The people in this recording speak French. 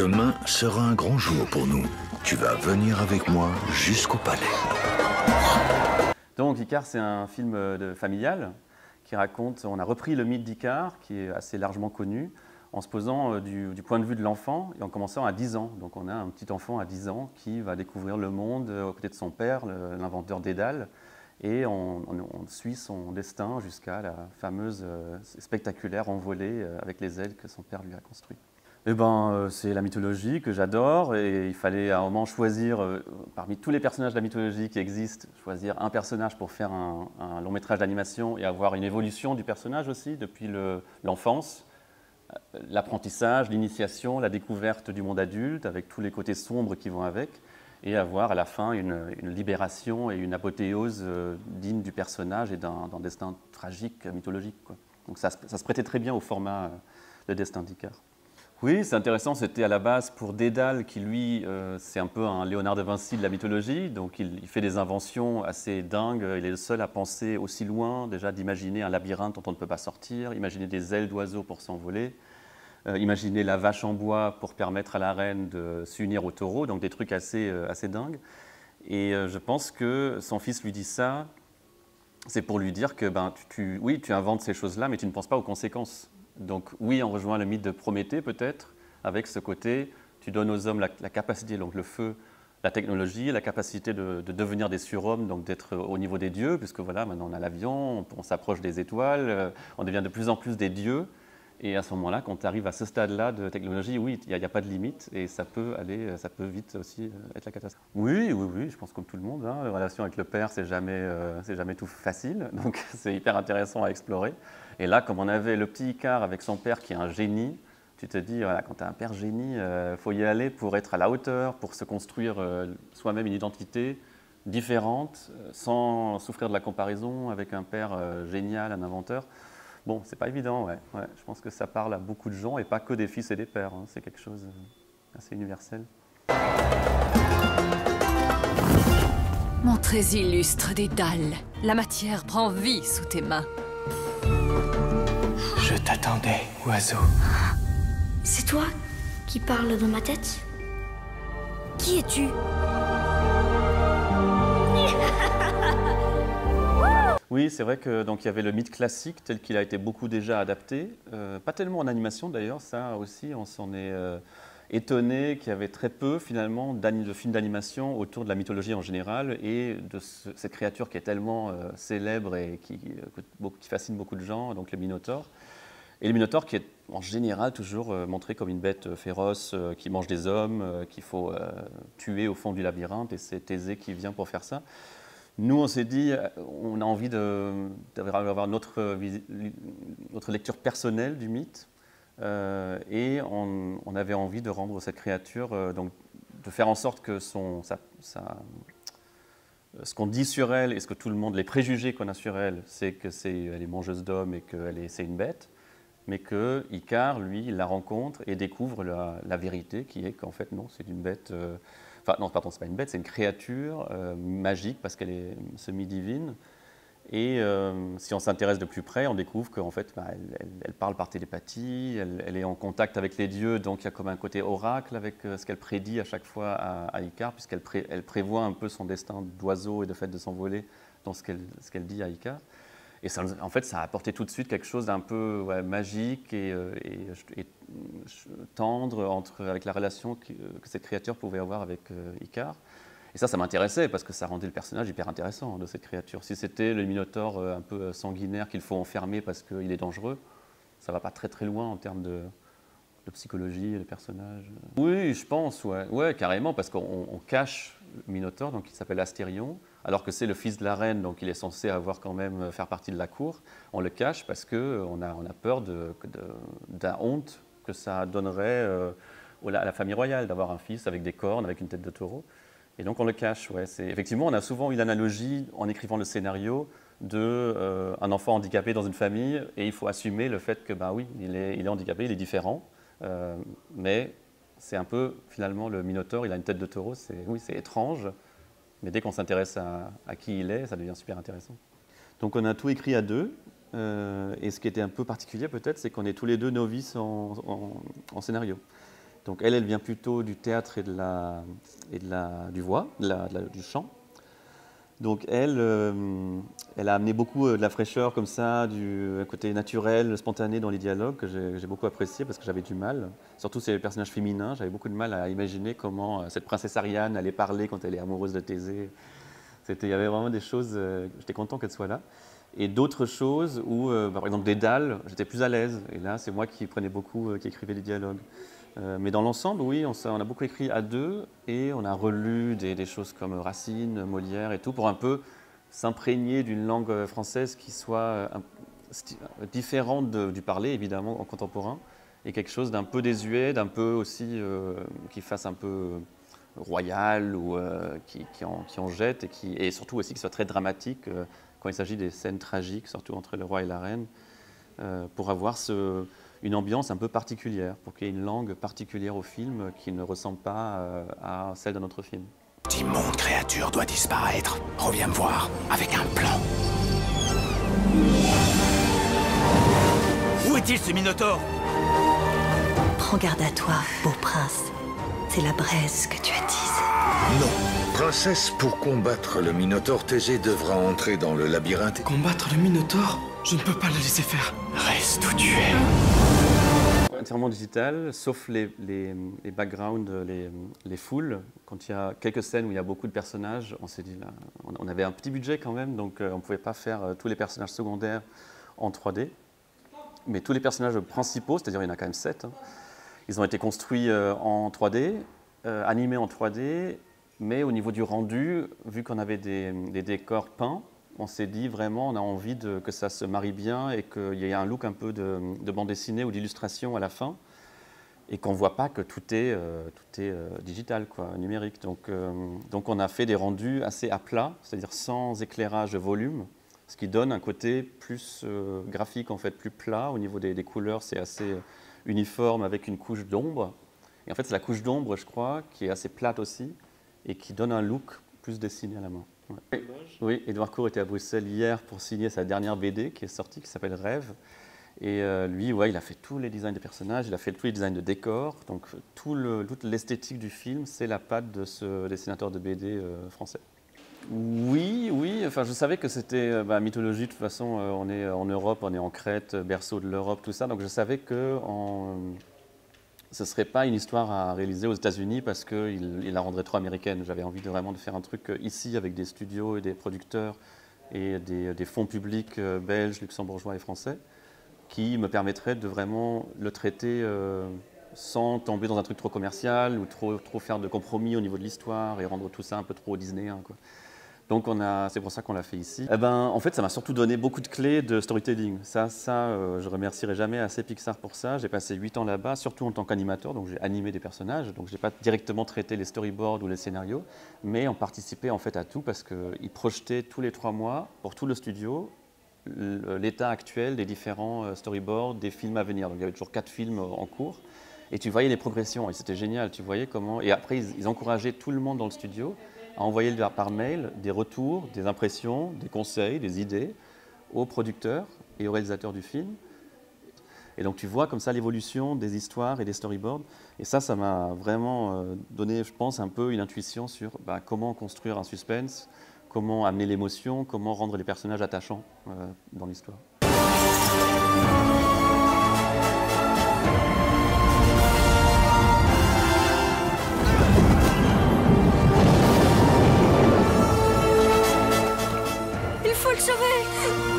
Demain sera un grand jour pour nous. Tu vas venir avec moi jusqu'au palais. Donc Icare, c'est un film familial qui raconte, on a repris le mythe d'Icare, qui est assez largement connu, en se posant du point de vue de l'enfant et en commençant à 10 ans. Donc on a un petit enfant à 10 ans qui va découvrir le monde aux côtés de son père, l'inventeur Dédale, et on suit son destin jusqu'à la fameuse spectaculaire envolée avec les ailes que son père lui a construites. Eh ben, c'est la mythologie que j'adore et il fallait à un moment choisir, parmi tous les personnages de la mythologie qui existent, choisir un personnage pour faire un long métrage d'animation et avoir une évolution du personnage aussi depuis l'enfance, l'apprentissage, l'initiation, la découverte du monde adulte avec tous les côtés sombres qui vont avec et avoir à la fin une libération et une apothéose digne du personnage et d'un destin tragique, mythologique, quoi. Donc ça se prêtait très bien au format Le Destin d'Icare. Oui, c'est intéressant, c'était à la base pour Dédale qui lui, c'est un peu un Léonard de Vinci de la mythologie, donc il fait des inventions assez dingues, il est le seul à penser aussi loin, déjà d'imaginer un labyrinthe dont on ne peut pas sortir, imaginer des ailes d'oiseaux pour s'envoler, imaginer la vache en bois pour permettre à la reine de s'unir au taureau, donc des trucs assez dingues. Et je pense que son fils lui dit ça, c'est pour lui dire que ben, oui, tu inventes ces choses-là, mais tu ne penses pas aux conséquences. Donc oui, on rejoint le mythe de Prométhée peut-être, avec ce côté, tu donnes aux hommes la capacité, donc le feu, la technologie, la capacité de devenir des surhommes, donc d'être au niveau des dieux, puisque voilà, maintenant on a l'avion, on s'approche des étoiles, on devient de plus en plus des dieux. Et à ce moment-là, quand tu arrives à ce stade-là de technologie, oui, il n'y a pas de limite et ça peut vite aussi être la catastrophe. Oui, oui, oui, je pense comme tout le monde, hein, la relation avec le père, c'est jamais tout facile, donc c'est hyper intéressant à explorer. Et là, comme on avait le petit Icare avec son père qui est un génie, tu te dis, voilà, quand tu as un père génie, faut y aller pour être à la hauteur, pour se construire soi-même une identité différente, sans souffrir de la comparaison avec un père génial, un inventeur. Bon, c'est pas évident, ouais. Je pense que ça parle à beaucoup de gens et pas que des fils et des pères, hein. C'est quelque chose d'assez universel. Mon très illustre Dédale, la matière prend vie sous tes mains. Je t'attendais, oiseau. C'est toi qui parles dans ma tête? Qui es-tu? Oui, c'est vrai que donc il y avait le mythe classique tel qu'il a été beaucoup déjà adapté, pas tellement en animation d'ailleurs, ça aussi on s'en est étonné qu'il y avait très peu finalement de films d'animation autour de la mythologie en général et de cette créature qui est tellement célèbre et qui fascine beaucoup de gens, donc le Minotaure. Et le Minotaure qui est en général toujours montré comme une bête féroce qui mange des hommes, qu'il faut tuer au fond du labyrinthe et c'est Thésée qui vient pour faire ça. Nous, on s'est dit, on a envie d'avoir notre lecture personnelle du mythe et on avait envie de rendre cette créature, donc de faire en sorte que ce qu'on dit sur elle et ce que tout le monde, les préjugés qu'on a sur elle, c'est qu'elle est mangeuse d'hommes et que c'est une bête, mais que Icare, lui, il la rencontre et découvre la vérité qui est qu'en fait, non, c'est une bête... Enfin, non, pardon, c'est pas une bête, c'est une créature magique parce qu'elle est semi-divine. Et si on s'intéresse de plus près, on découvre qu'en fait, elle parle par télépathie, elle est en contact avec les dieux, donc il y a comme un côté oracle avec ce qu'elle prédit à chaque fois à Icare, puisqu'elle prévoit un peu son destin d'oiseau et de fait de s'envoler dans ce qu'elle dit à Icare. Et ça, en fait, ça a apporté tout de suite quelque chose d'un peu magique et tendre avec la relation que cette créature pouvait avoir avec Icare. Et ça m'intéressait parce que ça rendait le personnage hyper intéressant de cette créature. Si c'était le Minotaure un peu sanguinaire qu'il faut enfermer parce qu'il est dangereux, ça ne va pas très très loin en termes de psychologie et de personnage. Oui, je pense, ouais, carrément, parce qu'on cache le Minotaure, donc il s'appelle Astérion, alors que c'est le fils de la reine, donc il est censé avoir quand même faire partie de la cour. On le cache parce qu'on a peur de la honte que ça donnerait à la famille royale d'avoir un fils avec des cornes, avec une tête de taureau. Et donc on le cache, ouais. Effectivement, on a souvent eu l'analogie en écrivant le scénario d'un enfant handicapé dans une famille et il faut assumer le fait que, oui, il est handicapé, il est différent. Mais c'est un peu, finalement, le Minotaure, il a une tête de taureau, oui, c'est étrange, mais dès qu'on s'intéresse à qui il est, ça devient super intéressant. Donc on a tout écrit à deux, et ce qui était un peu particulier peut-être, c'est qu'on est tous les deux novices en scénario. Donc elle vient plutôt du théâtre et du voix, du chant. Donc elle a amené beaucoup de la fraîcheur comme ça, du côté naturel, spontané dans les dialogues que j'ai beaucoup apprécié parce que j'avais du mal. Surtout c'est les personnages féminins, j'avais beaucoup de mal à imaginer comment cette princesse Ariane allait parler quand elle est amoureuse de Thésée. Il y avait vraiment des choses, j'étais content qu'elle soit là. Et d'autres choses où, par exemple Dédale, j'étais plus à l'aise. Et là, c'est moi qui prenais beaucoup, qui écrivais les dialogues. Mais dans l'ensemble, oui, on a beaucoup écrit à deux et on a relu des choses comme Racine, Molière et tout pour un peu s'imprégner d'une langue française qui soit différente du parler, évidemment, en contemporain, et quelque chose d'un peu désuet, d'un peu aussi qui fasse un peu royal ou qui en jette et surtout aussi qui soit très dramatique quand il s'agit des scènes tragiques, surtout entre le roi et la reine, pour avoir une ambiance un peu particulière, pour qu'il y ait une langue particulière au film qui ne ressemble pas à celle d'un autre film. D'immonde créature doit disparaître. Reviens me voir avec un plan. Où est-il ce Minotaure? Prends garde à toi, beau prince. C'est la braise que tu attises. Non. Princesse, pour combattre le Minotaure, Thésée devra entrer dans le labyrinthe. Combattre le Minotaure? Je ne peux pas le laisser faire. Reste où tu es. Entièrement digital, sauf les backgrounds, les foules. Quand il y a quelques scènes où il y a beaucoup de personnages, on s'est dit, là, on avait un petit budget quand même, donc on ne pouvait pas faire tous les personnages secondaires en 3D. Mais tous les personnages principaux, c'est-à-dire il y en a quand même 7, hein, ils ont été construits en 3D, animés en 3D, mais au niveau du rendu, vu qu'on avait des décors peints, on s'est dit vraiment, on a envie que ça se marie bien et qu'il y ait un look un peu de bande dessinée ou d'illustration à la fin et qu'on ne voit pas que tout est digital, quoi, numérique. Donc on a fait des rendus assez à plat, c'est-à-dire sans éclairage de volume, ce qui donne un côté plus graphique, en fait, plus plat. Au niveau des couleurs, c'est assez uniforme avec une couche d'ombre. Et en fait, c'est la couche d'ombre, je crois, qui est assez plate aussi et qui donne un look plus dessiné à la main. Ouais. Oui, Édouard Court était à Bruxelles hier pour signer sa dernière BD qui est sortie, qui s'appelle Rêve. Et lui, ouais, il a fait tous les designs des personnages, il a fait tous les designs de décors. Donc toute l'esthétique du film, c'est la patte de ce dessinateur de BD français. Oui, enfin, je savais que c'était mythologie. De toute façon, on est en Europe, on est en Crète, berceau de l'Europe, tout ça. Donc je savais que ce ne serait pas une histoire à réaliser aux États-Unis parce qu'il la rendrait trop américaine. J'avais envie vraiment de faire un truc ici avec des studios et des producteurs et des fonds publics belges, luxembourgeois et français qui me permettraient de vraiment le traiter sans tomber dans un truc trop commercial ou trop faire de compromis au niveau de l'histoire et rendre tout ça un peu trop disneyien, quoi. Donc c'est pour ça qu'on l'a fait ici. En fait, ça m'a surtout donné beaucoup de clés de storytelling. Je remercierai jamais assez Pixar pour ça. J'ai passé 8 ans là-bas, surtout en tant qu'animateur, donc j'ai animé des personnages. Donc je n'ai pas directement traité les storyboards ou les scénarios, mais on participait en fait à tout parce qu'ils projetaient tous les 3 mois pour tout le studio l'état actuel des différents storyboards, des films à venir. Donc il y avait toujours 4 films en cours. Et tu voyais les progressions, et c'était génial. Tu voyais comment. Et après, ils encourageaient tout le monde dans le studio à envoyer par mail des retours, des impressions, des conseils, des idées aux producteurs et aux réalisateurs du film. Et donc tu vois comme ça l'évolution des histoires et des storyboards. Et ça m'a vraiment donné, je pense, un peu une intuition sur comment construire un suspense, comment amener l'émotion, comment rendre les personnages attachants dans l'histoire. Il faut le sauver!